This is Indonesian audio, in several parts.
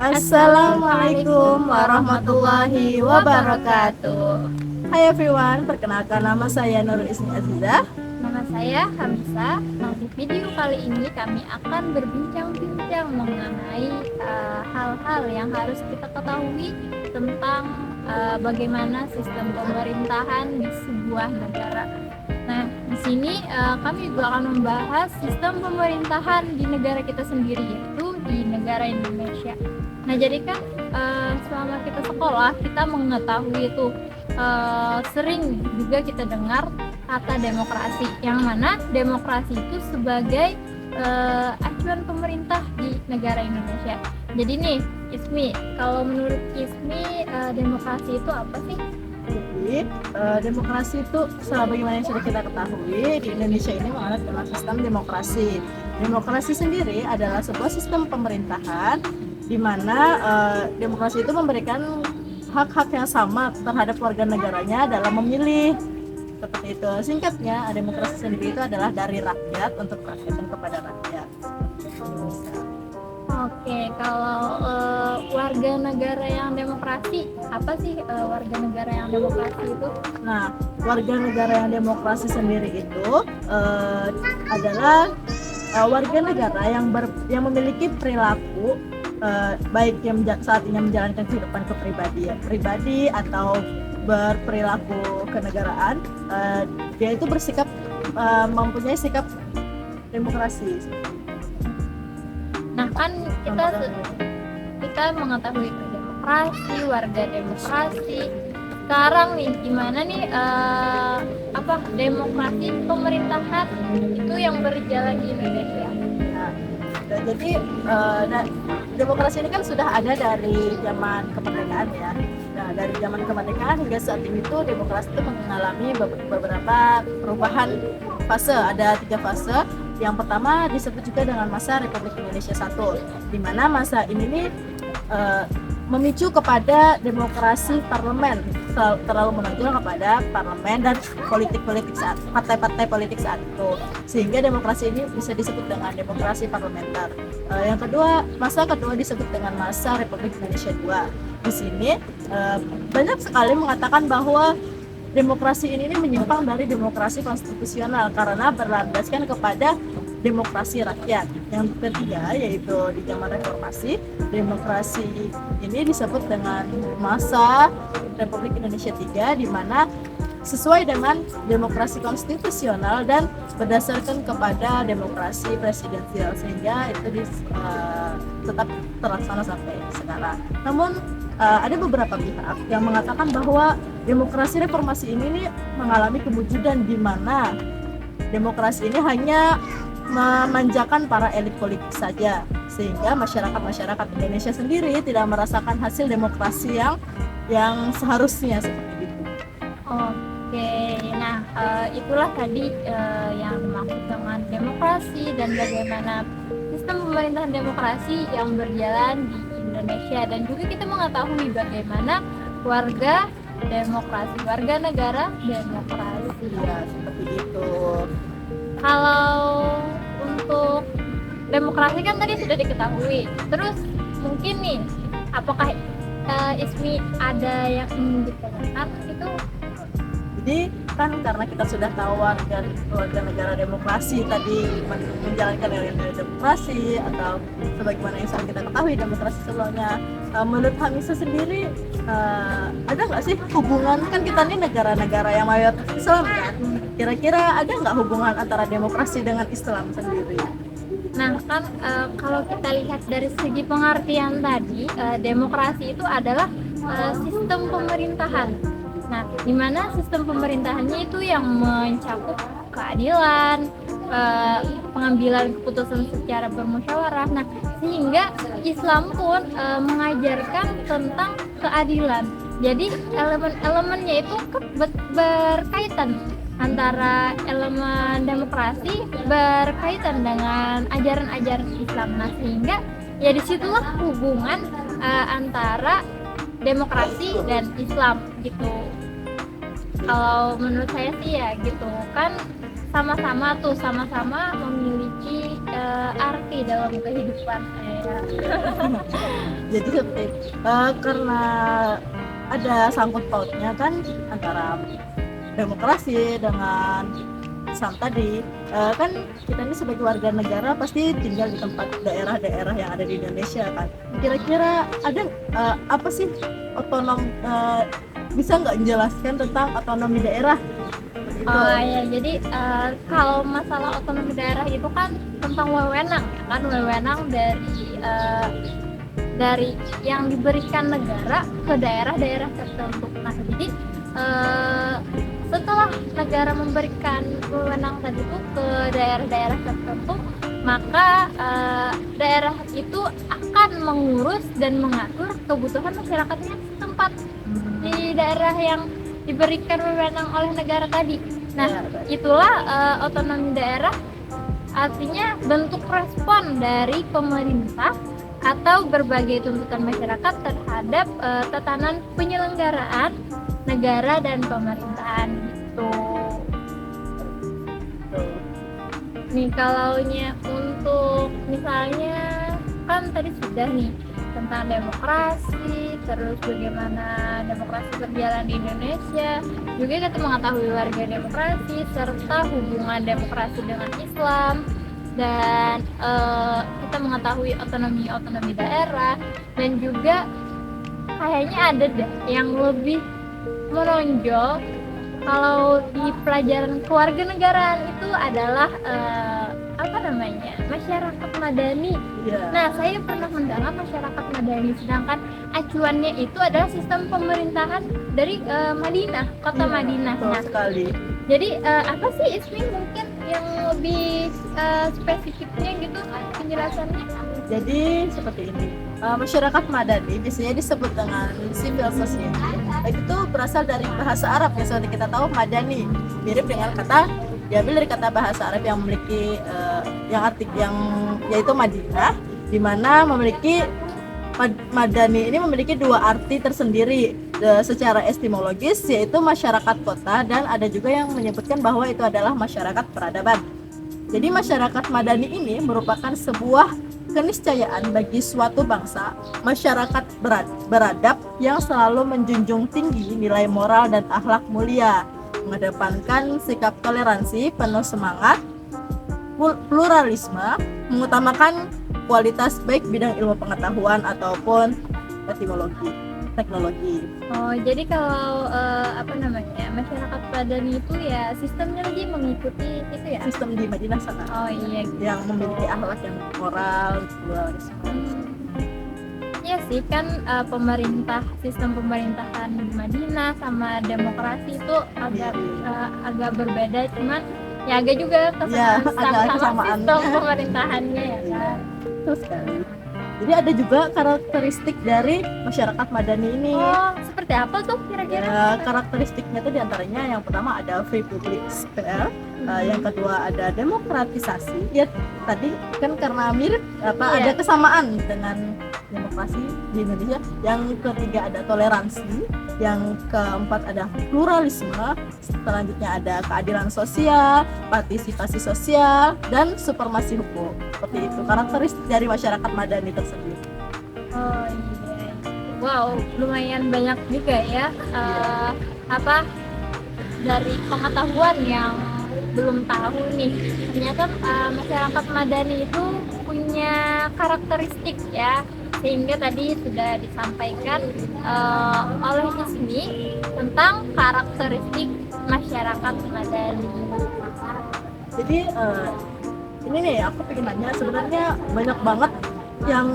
Assalamualaikum warahmatullahi wabarakatuh. Hai everyone, perkenalkan nama saya Nurul Ismi Azizah. Nama saya Hamzah. Nah, di video kali ini kami akan berbincang-bincang mengenai hal-hal yang harus kita ketahui tentang bagaimana sistem pemerintahan di sebuah negara. Nah, di sini kami juga akan membahas sistem pemerintahan di negara kita sendiri, yaitu di negara Indonesia. Nah, jadi kan selama kita sekolah kita mengetahui itu sering juga kita dengar kata demokrasi, yang mana demokrasi itu sebagai acuan pemerintah di negara Indonesia. Jadi nih, Ismi, kalau menurut Ismi demokrasi itu apa sih? Jadi, demokrasi itu sebagaimana yang sudah kita ketahui, di Indonesia ini menganut dalam sistem demokrasi. Demokrasi sendiri adalah sebuah sistem pemerintahan di mana demokrasi itu memberikan hak-hak yang sama terhadap warga negaranya dalam memilih. Seperti itu. Singkatnya, demokrasi sendiri itu adalah dari rakyat untuk rakyat dan kepada rakyat. Oke, kalau warga negara yang demokrasi, apa sih warga negara yang demokrasi itu? Nah, warga negara yang demokrasi sendiri itu adalah warga negara yang memiliki perilaku baik yang saat ini menjalankan kehidupan pribadi atau berperilaku kenegaraan, dia itu bersikap mempunyai sikap demokrasi. Nah, kan kita mengetahui demokrasi, warga demokrasi. Sekarang nih, gimana nih demokrasi pemerintahan itu yang berjalan di Indonesia? Jadi demokrasi ini kan sudah ada dari zaman kemerdekaan ya. Nah, dari zaman kemerdekaan hingga saat ini tuh demokrasi itu mengalami beberapa perubahan fase. Ada 3 fase. Yang pertama disebut juga dengan masa Republik Indonesia I, di mana masa ini nih memicu kepada demokrasi parlemen, terlalu menonjol kepada parlemen dan partai-partai politik saat itu, sehingga demokrasi ini bisa disebut dengan demokrasi parlementer. Yang kedua, masa kedua disebut dengan masa Republik Indonesia II. Di sini banyak sekali mengatakan bahwa demokrasi ini menyimpang dari demokrasi konstitusional karena berlandaskan kepada demokrasi rakyat. Yang ketiga yaitu di zaman reformasi, demokrasi ini disebut dengan masa Republik Indonesia III, di mana sesuai dengan demokrasi konstitusional dan berdasarkan kepada demokrasi presidensial, sehingga itu tetap terlaksana sampai sekarang. Namun ada beberapa pihak yang mengatakan bahwa demokrasi reformasi ini nih mengalami kewujudan, di mana demokrasi ini hanya memanjakan para elit politik saja, sehingga masyarakat Indonesia sendiri tidak merasakan hasil demokrasi yang seharusnya seperti itu. Oke, nah itulah tadi yang dimaksud dengan demokrasi dan bagaimana sistem pemerintahan demokrasi yang berjalan di Indonesia, dan juga kita mengetahui bagaimana warga negara demokrasi. Ya, seperti itu. Kalau untuk demokrasi kan tadi sudah diketahui, terus mungkin nih, apakah Ismi ada yang ingin ditanyakan itu? Jadi kan karena kita sudah tahu warga negara demokrasi tadi menjalankan demokrasi, atau sebagaimana yang sudah kita ketahui demokrasi sebelumnya, menurut Hamisa sendiri ada nggak sih hubungan, kan kita ini negara-negara yang mayoritas Islam kan, kira-kira ada nggak hubungan antara demokrasi dengan Islam sendiri? Nah kan kalau kita lihat dari segi pengertian tadi, demokrasi itu adalah sistem pemerintahan. Nah, di mana sistem pemerintahannya itu yang mencakup keadilan, pengambilan keputusan secara bermusyawarah. Nah, sehingga Islam pun mengajarkan tentang keadilan. Jadi elemen-elemennya itu berkaitan, antara elemen demokrasi berkaitan dengan ajaran-ajaran Islam. Nah, sehingga ya disitulah hubungan antara demokrasi dan Islam gitu. Kalau menurut saya sih ya gitu kan, sama-sama memiliki arti dalam kehidupan. Jadi seperti itu. Karena ada sangkut pautnya kan antara demokrasi dengan Islam tadi. Kan kita ini sebagai warga negara pasti tinggal di tempat daerah-daerah yang ada di Indonesia kan. Kira-kira ada apa sih otonom, bisa nggak menjelaskan tentang otonomi daerah? Begitu. Oh ya, jadi kalau masalah otonomi daerah itu kan tentang wewenang, ya kan, wewenang dari yang diberikan negara ke daerah-daerah tertentu. Nah, jadi setelah negara memberikan wewenang tadi itu ke daerah-daerah tertentu, maka daerah itu akan mengurus dan mengatur kebutuhan masyarakatnya setempat di daerah yang diberikan wewenang oleh negara tadi. Nah, itulah otonomi daerah, artinya bentuk respon dari pemerintah atau berbagai tuntutan masyarakat terhadap tatanan penyelenggaraan negara dan pemerintahan gitu. Nih kalaunya untuk misalnya kan tadi sudah nih tentang demokrasi, terus bagaimana demokrasi berjalan di Indonesia, juga kita mengetahui warga demokrasi serta hubungan demokrasi dengan Islam, dan kita mengetahui otonomi daerah, dan juga kayaknya ada deh yang lebih menonjol kalau di pelajaran kewarganegaraan itu adalah masyarakat madani. Nah, saya pernah mendalam masyarakat madani, sedangkan acuannya itu adalah sistem pemerintahan dari Madinah, kota Madinah. Nah, sekali. Jadi apa sih Ismi mungkin yang lebih spesifiknya gitu penjelasannya? Jadi seperti ini, masyarakat madani biasanya disebut dengan civil society. Itu berasal dari bahasa Arab ya, seperti kita tahu madani mirip dengan kata, diambil dari kata bahasa Arab yang memiliki yang yaitu Madinah, di mana memiliki madani ini memiliki dua arti tersendiri secara etimologis, yaitu masyarakat kota, dan ada juga yang menyebutkan bahwa itu adalah masyarakat peradaban. Jadi masyarakat madani ini merupakan sebuah keniscayaan bagi suatu bangsa, masyarakat beradab yang selalu menjunjung tinggi nilai moral dan akhlak mulia, mengedepankan sikap toleransi, penuh semangat, pluralisme, mengutamakan kualitas baik bidang ilmu pengetahuan ataupun teknologi. Oh, jadi kalau masyarakat madani itu ya sistemnya lagi mengikuti itu ya? Sistem di Madinah sana. Oh iya. Yang memiliki akhlak yang moral, pluralisme. Iya sih kan, sistem pemerintahan di Madinah sama demokrasi itu agak berbeda, cuman ya agak juga kesamaan sistem pemerintahannya ya kan. Betul sekali. Jadi ada juga karakteristik dari masyarakat madani ini. Oh, seperti apa tuh kira-kira? Karakteristiknya itu diantaranya yang pertama ada free public sphere, yang kedua ada demokratisasi. Ya tadi kan karena mirip ada kesamaan dengan demokrasi di Indonesia. Yang ketiga ada toleransi, yang keempat ada pluralisme, selanjutnya ada keadilan sosial, partisipasi sosial, dan supremasi hukum. Seperti itu karakteristik dari masyarakat madani tersebut. Oh iya, wow, lumayan banyak juga ya dari pengetahuan yang belum tahu nih. Ternyata masyarakat madani itu punya karakteristik ya, sehingga tadi sudah disampaikan oleh Ismi tentang karakteristik masyarakat madani. Jadi ini nih aku pengen nanya, sebenarnya banyak banget yang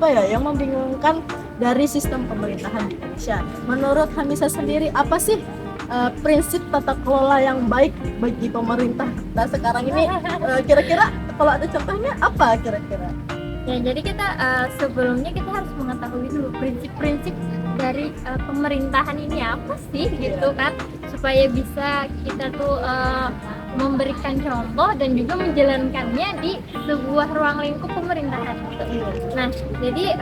yang membingungkan dari sistem pemerintahan di Indonesia. Menurut Hamisa sendiri, apa sih prinsip tata kelola yang baik bagi pemerintah? Nah sekarang ini kira-kira kalau ada contohnya apa kira-kira? Ya, jadi kita sebelumnya kita harus mengetahui dulu prinsip-prinsip dari pemerintahan ini apa sih gitu kan, supaya bisa kita tuh memberikan contoh dan juga menjalankannya di sebuah ruang lingkup pemerintahan gitu. Nah, jadi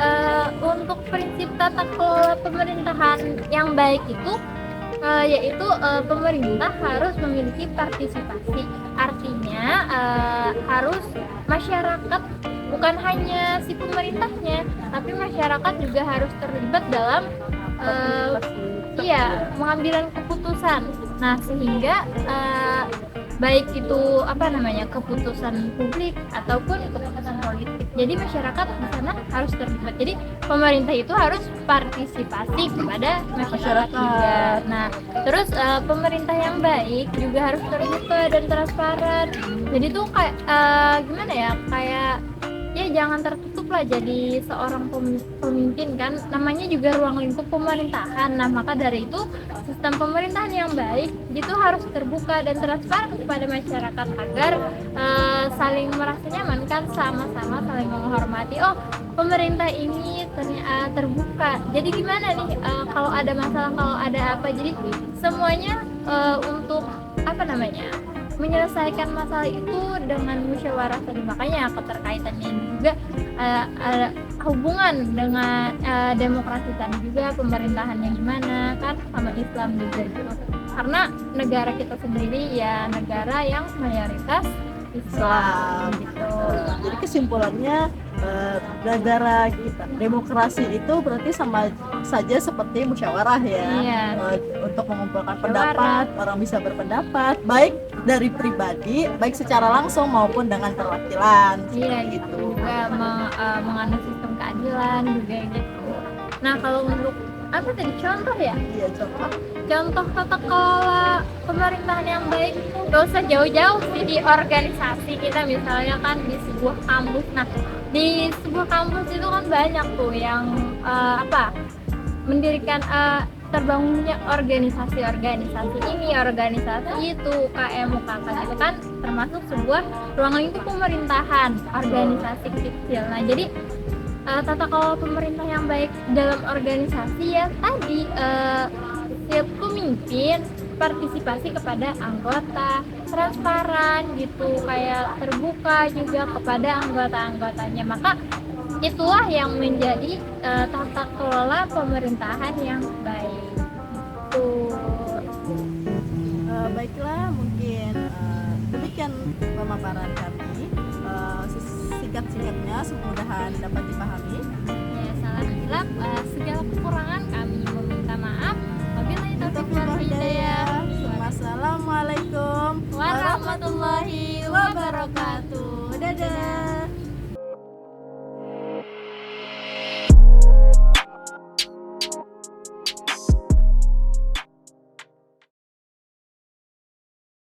untuk prinsip tata kelola pemerintahan yang baik itu yaitu pemerintah harus memiliki partisipasi. Artinya artinya harus masyarakat, bukan hanya si pemerintahnya, tapi masyarakat juga harus terlibat dalam iya, pengambilan keputusan. Nah, sehingga baik itu keputusan publik ataupun keputusan politik. Jadi masyarakat di sana harus terlibat. Jadi pemerintah itu harus partisipasi kepada masyarakat juga. Nah, terus pemerintah yang baik juga harus terbuka dan transparan. Jadi tuh kayak gimana ya? Kayak ya jangan tertutup lah jadi seorang pemimpin kan, namanya juga ruang lingkup pemerintahan. Nah, maka dari itu sistem pemerintahan yang baik itu harus terbuka dan transparan kepada masyarakat agar saling merasa nyaman kan, sama-sama saling menghormati. Oh, pemerintah ini ternyata terbuka, jadi gimana nih kalau ada masalah, kalau ada apa, jadi semuanya untuk menyelesaikan masalah itu dengan musyawarah tadi. Makanya keterkaitannya juga ada hubungan dengan demokrasi tadi juga, pemerintahannya gimana kan, sama Islam juga gitu. Karena negara kita sendiri ya negara yang mayoritas Islam gitu. Jadi kesimpulannya negara kita demokrasi itu berarti sama saja seperti musyawarah ya. Iya. Untuk mengumpulkan pendapat, orang bisa berpendapat baik dari pribadi, baik secara langsung maupun dengan perwakilan. Iya gitu. Juga menganut sistem keadilan juga gitu. Nah, kalau untuk apa tadi contoh ya? Iya, Contoh tata kelola pemerintahan yang baik, gak usah jauh-jauh sih, di organisasi kita misalnya kan di sebuah kampus. Nah, di sebuah kampus itu kan banyak tuh yang mendirikan terbangunnya organisasi ini, organisasi itu, UKM, UKK gitu kan, termasuk sebuah ruang lingkup pemerintahan, organisasi kecil. Nah, jadi tata kelola pemerintah yang baik dalam organisasi ya tadi setiap pemimpin partisipasi kepada anggota, transparan gitu, kayak terbuka juga kepada anggota-anggotanya. Maka itulah yang menjadi tata kelola pemerintahan yang baik. Baiklah, mungkin demikian pemaparan kami. Singkat-singkatnya, semoga dapat